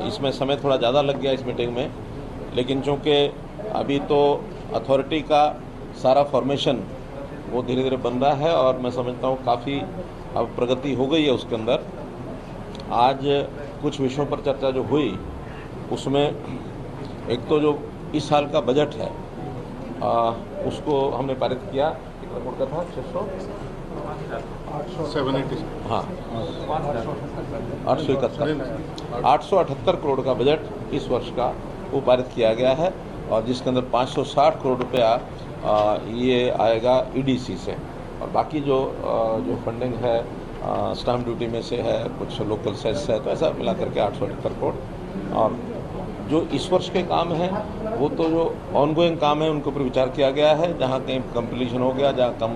इसमें समय थोड़ा ज़्यादा लग गया इस मीटिंग में, लेकिन चूँकि अभी तो अथॉरिटी का सारा फॉर्मेशन वो धीरे धीरे बन रहा है और मैं समझता हूँ काफ़ी अब प्रगति हो गई है उसके अंदर। आज कुछ विषयों पर चर्चा जो हुई उसमें एक तो जो इस साल का बजट है उसको हमने पारित किया। कितना करोड़ का था? 780 हाँ 878 करोड़ का बजट इस वर्ष का वो पारित किया गया है और जिसके अंदर 560 करोड़ रुपया ये आएगा ईडीसी से और बाकी जो फंडिंग है स्टाम्प ड्यूटी में से है, कुछ लोकल सेस है, तो ऐसा मिला करके 878 करोड़। और जो इस वर्ष के काम हैं वो तो जो ऑनगोइंग काम है उनके ऊपर विचार किया गया है। जहाँ कहीं कंप्लीशन हो गया, जहाँ कम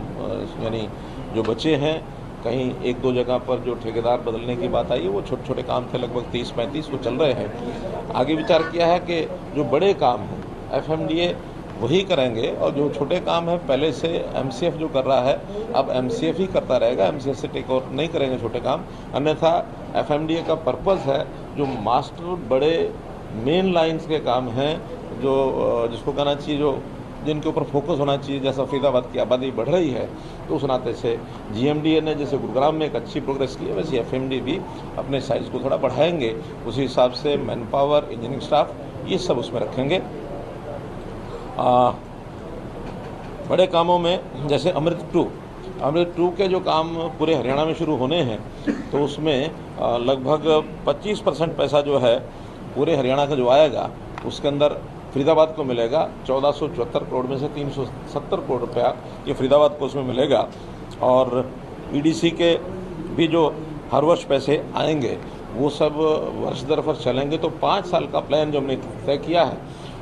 यानी जो बचे हैं, कहीं एक दो जगह पर जो ठेकेदार बदलने की बात आई है वो छोटे छोटे काम थे, लगभग 30-35 वो चल रहे हैं। आगे विचार किया है कि जो बड़े काम हैं एफएमडीए वही करेंगे और जो छोटे काम है पहले से एमसीएफ जो कर रहा है अब एमसीएफ ही करता रहेगा, एमसीएफ से टेक ओवर नहीं करेंगे छोटे काम। अन्यथा एफएमडीए का पर्पस है जो मास्टर बड़े मेन लाइंस के काम हैं, जो जिसको कहना चाहिए जो जिनके ऊपर फोकस होना चाहिए, जैसा फरीदाबाद की आबादी बढ़ रही है तो उस नाते से जीएमडीए ने जैसे गुरुग्राम में एक अच्छी प्रोग्रेस की है वैसे एफएमडी भी अपने साइज़ को थोड़ा बढ़ाएंगे, उसी हिसाब से मैन पावर, इंजीनियरिंग स्टाफ ये सब उसमें रखेंगे। बड़े कामों में जैसे अमृत 2 के जो काम पूरे हरियाणा में शुरू होने हैं तो उसमें लगभग 25% पैसा जो है पूरे हरियाणा का जो आएगा उसके अंदर फरीदाबाद को मिलेगा। 1474 करोड़ में से 370 करोड़ रुपया ये फरीदाबाद को उसमें मिलेगा और ईडीसी के भी जो हर वर्ष पैसे आएंगे वो सब वर्ष दर वर्ष चलेंगे। तो 5 साल का प्लान जो हमने तय किया है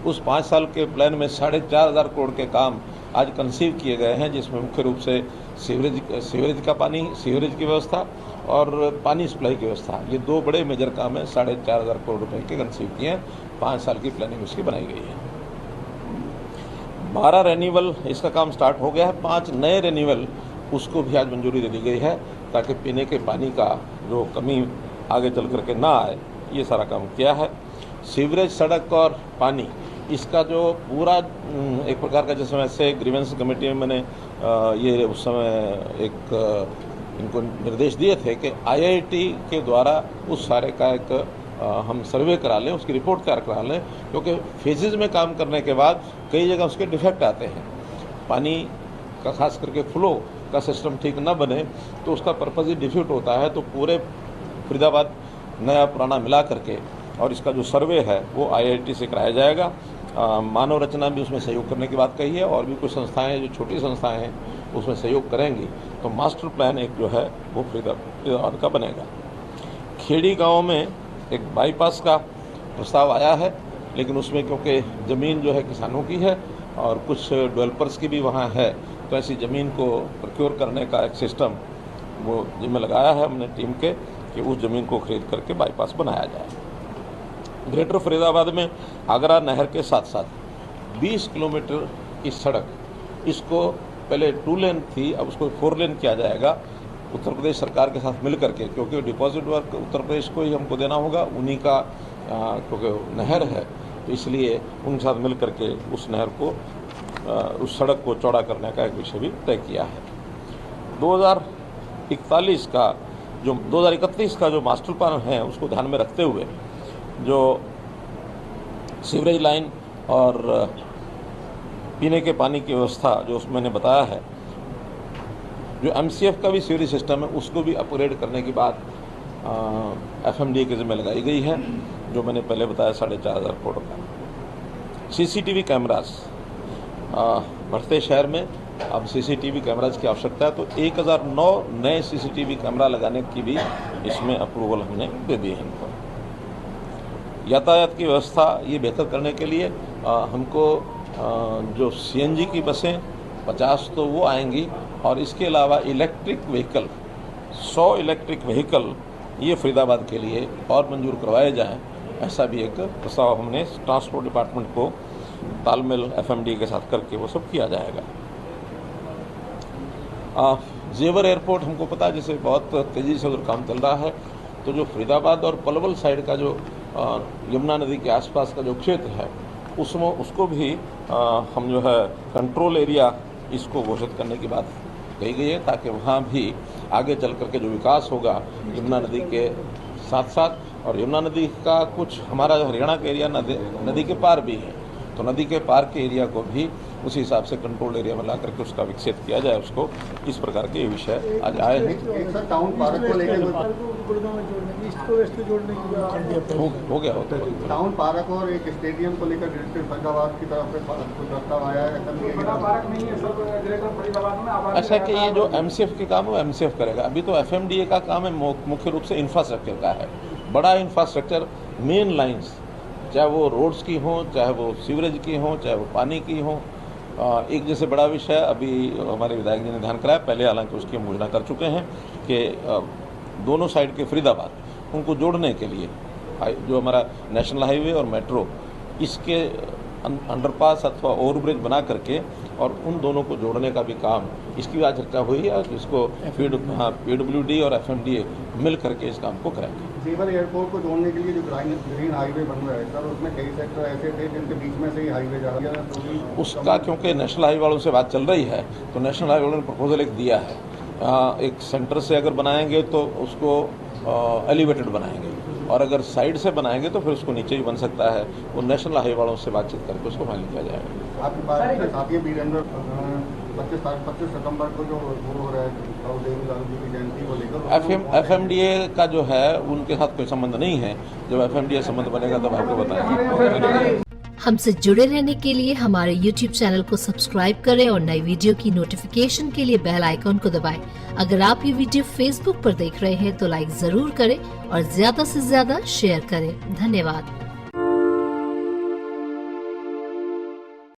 उस 5 साल के प्लान में 4,500 करोड़ के काम आज कंसीव किए गए हैं, जिसमें मुख्य रूप से सीवरेज का पानी, सीवरेज की व्यवस्था और पानी सप्लाई की व्यवस्था, ये 2 बड़े मेजर काम हैं। 4,500 करोड़ रुपए के कंसीव किए हैं। 5 साल की प्लानिंग उसकी बनाई गई है। 12 रेन्यूअल इसका काम स्टार्ट हो गया है। 5 नए रेन्यूअल उसको भी आज मंजूरी दे दी गई है ताकि पीने के पानी का जो कमी आगे चल करके ना आए, ये सारा काम किया है। सीवरेज, सड़क और पानी इसका जो पूरा एक प्रकार का जिस समय से ग्रीवेंस कमेटी में मैंने ये उस समय एक इनको निर्देश दिए थे कि आईआईटी के द्वारा उस सारे का एक हम सर्वे करा लें, उसकी रिपोर्ट तैयार करा लें, क्योंकि फेजेज़ में काम करने के बाद कई जगह उसके डिफेक्ट आते हैं। पानी का खास करके फ्लो का सिस्टम ठीक न बने तो उसका पर्पज़ ही डिफेक्ट होता है। तो पूरे फरीदाबाद नया पुराना मिला करके और इसका जो सर्वे है वो आईआईटी से कराया जाएगा। मानव रचना भी उसमें सहयोग करने की बात कही है और भी कुछ संस्थाएं जो छोटी संस्थाएं हैं उसमें सहयोग करेंगी। तो मास्टर प्लान एक जो है वो फरीदाबाद का बनेगा। खेड़ी गांव में एक बाईपास का प्रस्ताव आया है, लेकिन उसमें क्योंकि ज़मीन जो है किसानों की है और कुछ डेवलपर्स की भी वहाँ है, तो ऐसी ज़मीन को प्रोक्योर करने का एक सिस्टम वो जिम्मे लगाया है हमने टीम के कि उस ज़मीन को खरीद करके बाईपास बनाया जाए। ग्रेटर फरीदाबाद में आगरा नहर के साथ साथ 20 किलोमीटर की सड़क, इसको पहले 2 लेन थी, अब उसको 4 लेन किया जाएगा उत्तर प्रदेश सरकार के साथ मिल करके, क्योंकि डिपॉजिट वर्क उत्तर प्रदेश को ही हमको देना होगा, उन्हीं का क्योंकि नहर है तो इसलिए उनके साथ मिल करके उस नहर को उस सड़क को चौड़ा करने का एक विषय भी तय किया है। 2031 का जो मास्टर प्लान है उसको ध्यान में रखते हुए जो सीवरेज लाइन और पीने के पानी की व्यवस्था जो उसमें मैंने बताया है, जो एमसीएफ का भी सीवरेज सिस्टम है उसको भी अपग्रेड करने की बात एफएमडीए के ज़िम्मे लगाई गई है, जो मैंने पहले बताया 4,500 करोड़ का। सीसीटीवी कैमरास बढ़ते शहर में अब सीसीटीवी कैमराज की आवश्यकता है, तो 1009 नए सीसीटीवी कैमरा लगाने की भी इसमें अप्रूवल हमने दे दी है इनको। यातायात की व्यवस्था ये बेहतर करने के लिए हमको जो सीएनजी की बसें 50 तो वो आएंगी और इसके अलावा इलेक्ट्रिक व्हीकल 100 इलेक्ट्रिक व्हीकल ये फरीदाबाद के लिए और मंजूर करवाए जाएं, ऐसा भी एक प्रस्ताव हमने ट्रांसपोर्ट डिपार्टमेंट को तालमेल एफएमडी के साथ करके वो सब किया जाएगा। जेवर एयरपोर्ट हमको पता है जैसे बहुत तेज़ी से उधर काम चल रहा है, तो जो फरीदाबाद और पलवल साइड का जो यमुना नदी के आसपास का जो क्षेत्र है उसमें उसको भी हम जो है कंट्रोल एरिया इसको घोषित करने की बात कही गई है, ताकि वहाँ भी आगे चल करके जो विकास होगा यमुना नदी के साथ साथ, और यमुना नदी का कुछ हमारा हरियाणा का एरिया नदी के पार भी है, तो नदी के पार के एरिया को भी उसी हिसाब से कंट्रोल एरिया में ला करके उसका विकसित किया जाए। उसको इस प्रकार के विषय आज आए हैं। टाउन पार्क को लेकर हो गया होता है। टाउन पार्क और एक स्टेडियम को लेकर डिस्ट्रिक्ट फरीदाबाद की तरफ से कुछ प्रस्ताव आया है। ऐसा कि ये जो MCF के काम है वो MCF करेगा। अभी तो FMDA का काम है मुख्य रूप से इंफ्रास्ट्रक्चर का है, बड़ा इंफ्रास्ट्रक्चर, मेन लाइन्स, चाहे वो रोड्स की हों, चाहे वो सीवरेज की हों, चाहे वो पानी की हों। एक जैसे बड़ा विषय अभी हमारे विधायक जी ने ध्यान कराया, पहले हालांकि उसकी हम घोषणा कर चुके हैं कि दोनों साइड के फरीदाबाद उनको जोड़ने के लिए जो हमारा नेशनल हाईवे और मेट्रो इसके अंडरपास अथवा ओवरब्रिज बना करके और उन दोनों को जोड़ने का भी काम, इसकी भी आज चर्चा हुई है। इसको PWD और FMDA मिल करके इस काम को करेंगे। जेवर एयरपोर्ट को जोड़ने के लिए जो ग्रीन हाईवे बन रहा है सर, उसमें कई सेक्टर ऐसे थे जिनके बीच में से ही हाईवे जा रहा है, तो उसका क्योंकि नेशनल हाईवे वालों से बात चल रही है तो नेशनल हाईवे वालों ने प्रपोजल एक दिया है, एक सेंटर से अगर बनाएंगे तो उसको एलिवेटेड बनाएंगे, और अगर साइड से बनाएंगे तो फिर उसको नीचे भी बन सकता है। वो नेशनल हाईवे वालों से बातचीत करके उसको फाइनल किया जाएगा। आपकी बात से साथ ही वीरेंद्र 25 सितंबर को जो वो हो रहा है देवी लाल जी की जयंती को लेकर, FMDA का जो है उनके साथ कोई संबंध नहीं है। जब FMDA संबंध बनेगा तब आपको बताएंगे। हमसे जुड़े रहने के लिए हमारे YouTube चैनल को सब्सक्राइब करें और नई वीडियो की नोटिफिकेशन के लिए बेल आइकॉन को दबाएं। अगर आप ये वीडियो Facebook पर देख रहे हैं तो लाइक जरूर करें और ज्यादा से ज्यादा शेयर करें। धन्यवाद।